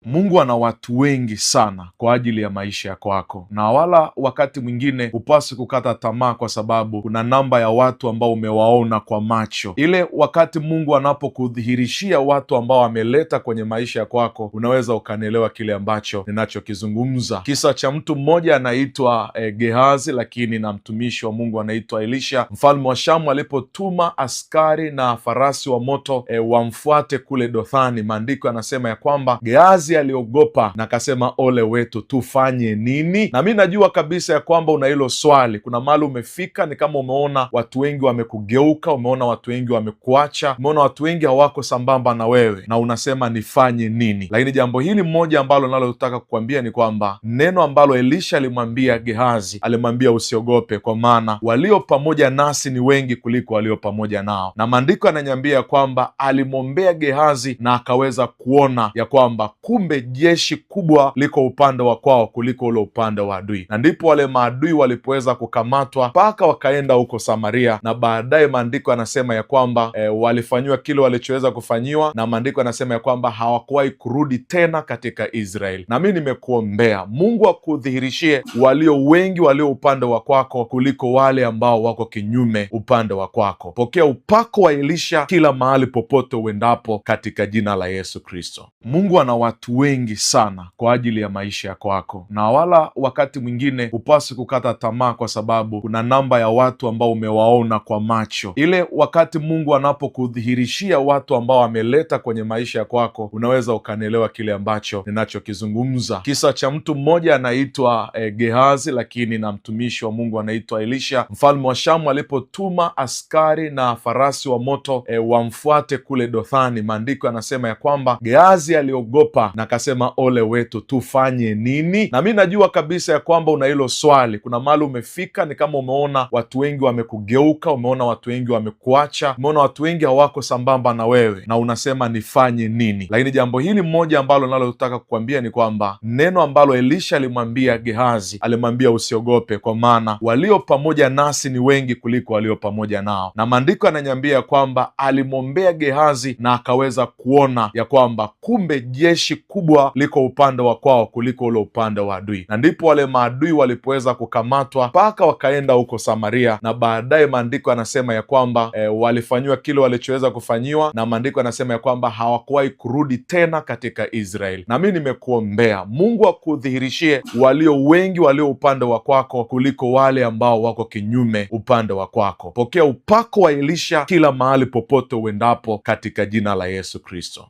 Mungu ana watu wengi sana kwa ajili ya maisha ya kwako, na wala wakati mwingine hupaswi kukata tamaa, kwa sababu kuna namba ya watu ambao umewaona kwa macho. Ile wakati Mungu anapokudhihirishia watu ambao ameleta kwenye maisha ya kwako, unaweza ukanielewa kile ambacho ninachokizungumza. Kisa cha mtu mmoja anaitwa Gehazi, lakini na mtumishi wa Mungu anaitwa Elisha. Mfalme wa Shamu alipotuma askari na farasi wa moto wamfuate kule Dothani, maandiko yanasema ya kwamba Gehazi aliogopa na akasema, ole wetu, tufanye nini? Na mi najua kabisa ya kwamba una hilo swali. Kuna mahali umefika, ni kama umeona watu wengi wamekugeuka, umeona watu wengi wamekuacha, umeona watu wengi hawako sambamba na wewe, na unasema nifanye nini? Lakini jambo hili mmoja ambalo nalotaka kukwambia ni kwamba neno ambalo Elisha alimwambia Gehazi, alimwambia usiogope, kwa maana walio pamoja nasi ni wengi kuliko walio pamoja nao. Na maandiko yananiambia kwamba alimwombea Gehazi na akaweza kuona ya kwamba kumbe jeshi kubwa liko upande wa kwao kuliko ule upande wa adui, na ndipo wale maadui walipoweza kukamatwa mpaka wakaenda huko Samaria, na baadaye maandiko yanasema ya kwamba walifanyiwa kile walichoweza kufanyiwa, na maandiko yanasema ya kwamba hawakuwahi kurudi tena katika Israeli. Na mi nimekuombea Mungu akudhihirishie walio wengi walio upande wa kwako kuliko wale ambao wako kinyume upande wa kwako. Pokea upako wa Elisha kila mahali popote uendapo katika jina la Yesu Kristo. Mungu ana watu wengi sana kwa ajili ya maisha ya kwako, na wala wakati mwingine hupaswi kukata tamaa, kwa sababu kuna namba ya watu ambao umewaona kwa macho. Ile wakati Mungu anapokudhihirishia watu ambao ameleta kwenye maisha ya kwako, unaweza ukanielewa kile ambacho ninachokizungumza. Kisa cha mtu mmoja anaitwa Gehazi, lakini na mtumishi wa Mungu anaitwa Elisha. Mfalme wa Shamu alipotuma askari na farasi wa moto wamfuate kule Dothani, maandiko yanasema ya kwamba Gehazi aliogopa na akasema, ole wetu, tufanye nini? Na mi najua kabisa ya kwamba una hilo swali. Kuna mahali umefika, ni kama umeona watu wengi wamekugeuka, umeona watu wengi wamekuacha, umeona watu wengi hawako sambamba na wewe, na unasema nifanye nini? Lakini jambo hili mmoja ambalo nalotaka kukwambia ni kwamba neno ambalo Elisha alimwambia Gehazi, alimwambia usiogope, kwa maana walio pamoja nasi ni wengi kuliko walio pamoja nao. Na maandiko yananiambia kwamba alimwombea Gehazi na akaweza kuona ya kwamba kumbe jeshi kubwa liko upande wa kwao kuliko ule upande wa adui, na ndipo wale maadui walipoweza kukamatwa mpaka wakaenda huko Samaria, na baadaye maandiko yanasema ya kwamba walifanyiwa kile walichoweza kufanyiwa, na maandiko yanasema ya kwamba hawakuwahi kurudi tena katika Israeli. Na mi nimekuombea Mungu akudhihirishie walio wengi walio upande wa kwako kuliko wale ambao wako kinyume upande wa kwako. Pokea upako wa Elisha kila mahali popote uendapo katika jina la Yesu Kristo.